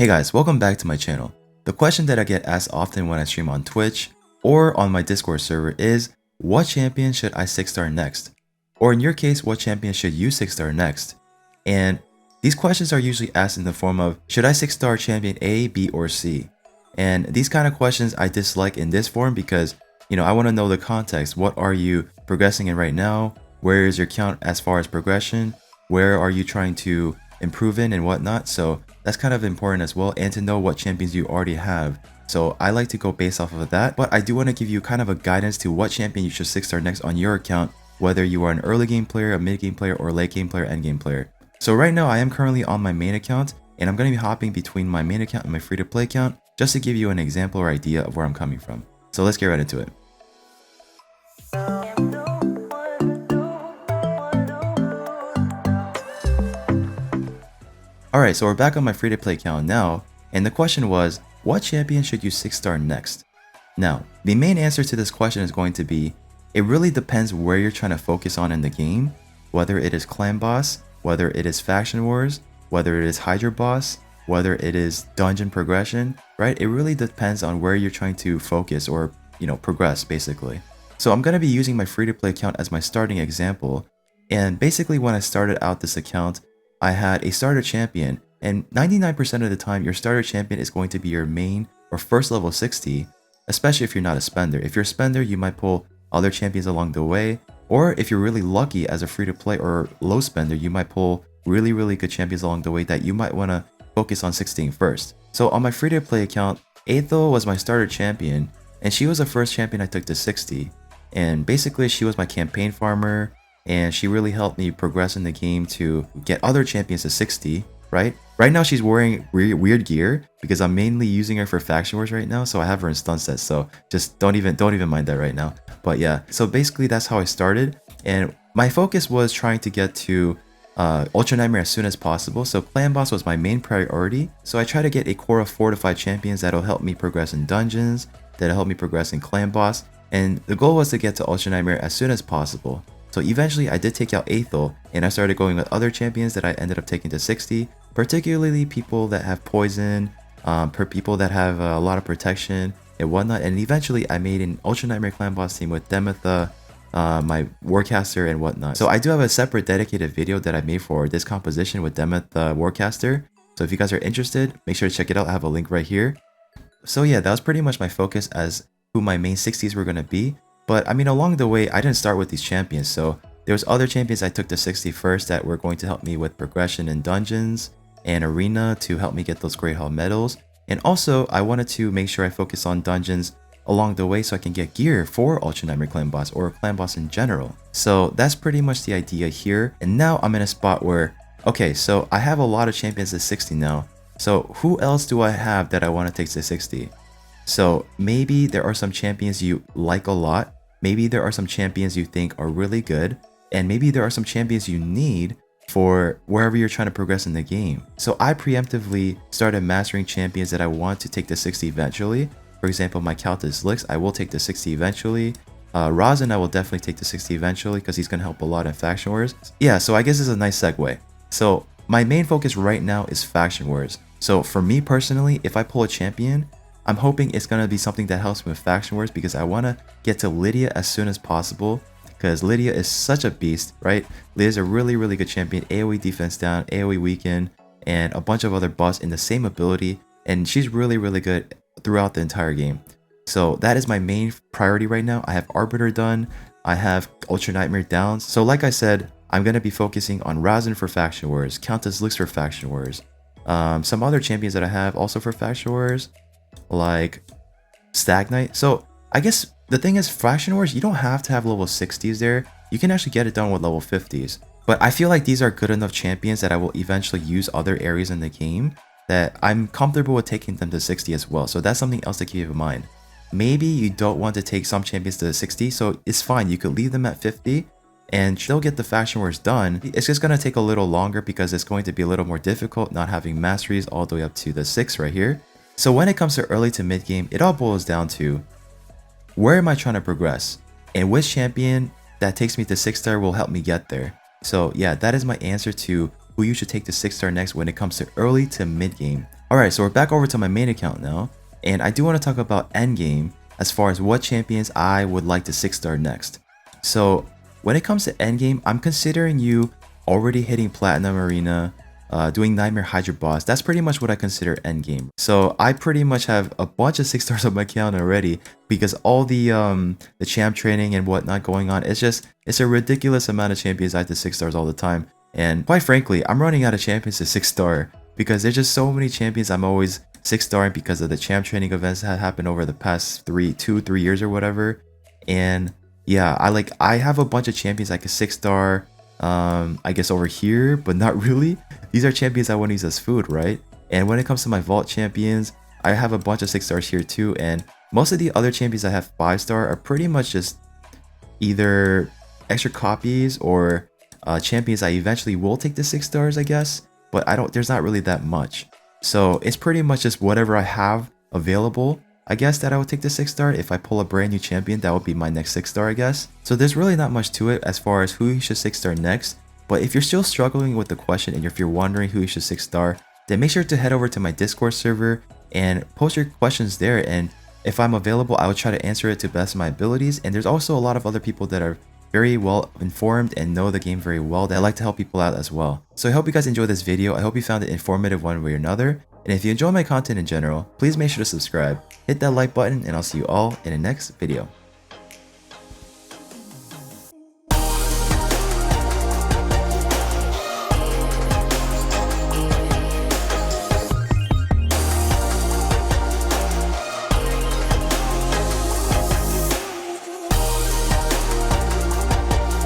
Hey guys, welcome back to my channel. The question that I get asked often when I stream on Twitch or on my Discord server is, what champion should I 6-star next? Or in your case, what champion should you 6-star next? And these questions are usually asked in the form of, should I 6-star champion A, B, or C? And these kind of questions I dislike in this form because, I want to know the context. What are you progressing in right now? Where is your count as far as progression? Where are you trying to improve in and whatnot? So that's kind of important as well, and to know what champions you already have. So I like to go based off of that, but I do want to give you kind of a guidance to what champion you should 6-star next on your account, whether you are an early game player, a mid game player, or late game player, end game player. So right now I am currently on my main account, and I'm going to be hopping between my main account and my free to play account just to give you an example or idea of where I'm coming from. So let's get right into it. Alright, so we're back on my free to play account now, and the question was, what champion should you 6-star next? Now, the main answer to this question is going to be, it really depends where you're trying to focus on in the game, whether it is clan boss, whether it is faction wars, whether it is Hydra boss, whether it is dungeon progression, right? It really depends on where you're trying to focus or, progress basically. So I'm going to be using my free to play account as my starting example, and basically when I started out this account, I had a starter champion, and 99% of the time your starter champion is going to be your main or first level 60, especially if you're not a spender. If you're a spender, you might pull other champions along the way, or if you're really lucky as a free to play or low spender, you might pull really good champions along the way that you might want to focus on 16 first. So on my free to play account, Aethel was my starter champion, and she was the first champion I took to 60, and basically she was my campaign farmer, and she really helped me progress in the game to get other champions to 60, right? Right now she's wearing weird gear because I'm mainly using her for faction wars right now, so I have her in stun sets, so just don't even mind that right now. But yeah, so basically that's how I started, and my focus was trying to get to Ultra Nightmare as soon as possible, so clan boss was my main priority. So I try to get a core of 4 to 5 champions that'll help me progress in dungeons, that'll help me progress in clan boss, and the goal was to get to Ultra Nightmare as soon as possible. So eventually I did take out Aethel, and I started going with other champions that I ended up taking to 60, particularly people that have poison, people that have a lot of protection and whatnot. And eventually I made an Ultra Nightmare clan boss team with Demetha, my Warcaster and whatnot. So I do have a separate dedicated video that I made for this composition with Demetha Warcaster. So if you guys are interested, make sure to check it out. I have a link right here. So yeah, that was pretty much my focus as who my main 60s were going to be. But I mean, along the way, I didn't start with these champions, so there was other champions I took to 60 first that were going to help me with progression in dungeons and arena to help me get those Great Hall medals. And also, I wanted to make sure I focus on dungeons along the way so I can get gear for Ultra Nightmare clan boss or clan boss in general. So that's pretty much the idea here. And now I'm in a spot where, okay, so I have a lot of champions at 60 now. So who else do I have that I want to take to 60? So maybe there are some champions you like a lot, maybe there are some champions you think are really good, and maybe there are some champions you need for wherever you're trying to progress in the game. So I preemptively started mastering champions that I want to take to 60 eventually. For example, my Countess Lix, I will take to 60 eventually. Razin I will definitely take to 60 eventually because he's going to help a lot in faction wars. Yeah, so I guess this is a nice segue. So my main focus right now is faction wars. So for me personally, if I pull a champion, I'm hoping it's going to be something that helps me with faction wars because I want to get to Lydia as soon as possible because Lydia is such a beast, right? Lydia's a really good champion, AoE defense down, AoE weaken, and a bunch of other buffs in the same ability, and she's really good throughout the entire game. So that is my main priority right now. I have Arbiter done, I have Ultra Nightmare down. So like I said, I'm going to be focusing on Razin for faction wars, Countess Lix for faction wars, some other champions that I have also for faction wars, like Stagnite. So I guess the thing is, faction wars, you don't have to have level 60s there. You can actually get it done with level 50s. But I feel like these are good enough champions that I will eventually use other areas in the game that I'm comfortable with taking them to 60 as well. So that's something else to keep in mind. Maybe you don't want to take some champions to 60, so it's fine. You could leave them at 50 and still get the faction wars done. It's just going to take a little longer because it's going to be a little more difficult not having masteries all the way up to the 6 right here. So when it comes to early to mid game, it all boils down to where am I trying to progress and which champion that takes me to 6-star will help me get there. So yeah, that is my answer to who you should take to 6-star next when it comes to early to mid game. Alright, so we're back over to my main account now, and I do want to talk about endgame as far as what champions I would like to 6-star next. So when it comes to endgame, I'm considering you already hitting Platinum Arena, doing Nightmare Hydra boss. That's pretty much what I consider endgame. So I pretty much have a bunch of 6 stars on my account already because all the champ training and whatnot going on. It's a ridiculous amount of champions I have to 6 stars all the time. And quite frankly, I'm running out of champions to 6-star because there's just so many champions I'm always 6-starring because of the champ training events that happened over the past 3 years or whatever. And yeah, I have a bunch of champions I could 6-star, I guess over here, but not really. These are champions I want to use as food, right? And when it comes to my vault champions, I have a bunch of 6 stars here too, and most of the other champions I have 5-star are pretty much just either extra copies or champions I eventually will take to 6 stars, I guess, but there's not really that much. So it's pretty much just whatever I have available, I guess, that I would take to 6-star. If I pull a brand new champion, that would be my next 6-star, I guess. So there's really not much to it as far as who you should 6-star next. But if you're still struggling with the question and if you're wondering who you should 6-star, then make sure to head over to my Discord server and post your questions there. And if I'm available, I will try to answer it to the best of my abilities. And there's also a lot of other people that are very well informed and know the game very well that I like to help people out as well. So I hope you guys enjoyed this video. I hope you found it informative one way or another. And if you enjoy my content in general, please make sure to subscribe, hit that like button, and I'll see you all in the next video.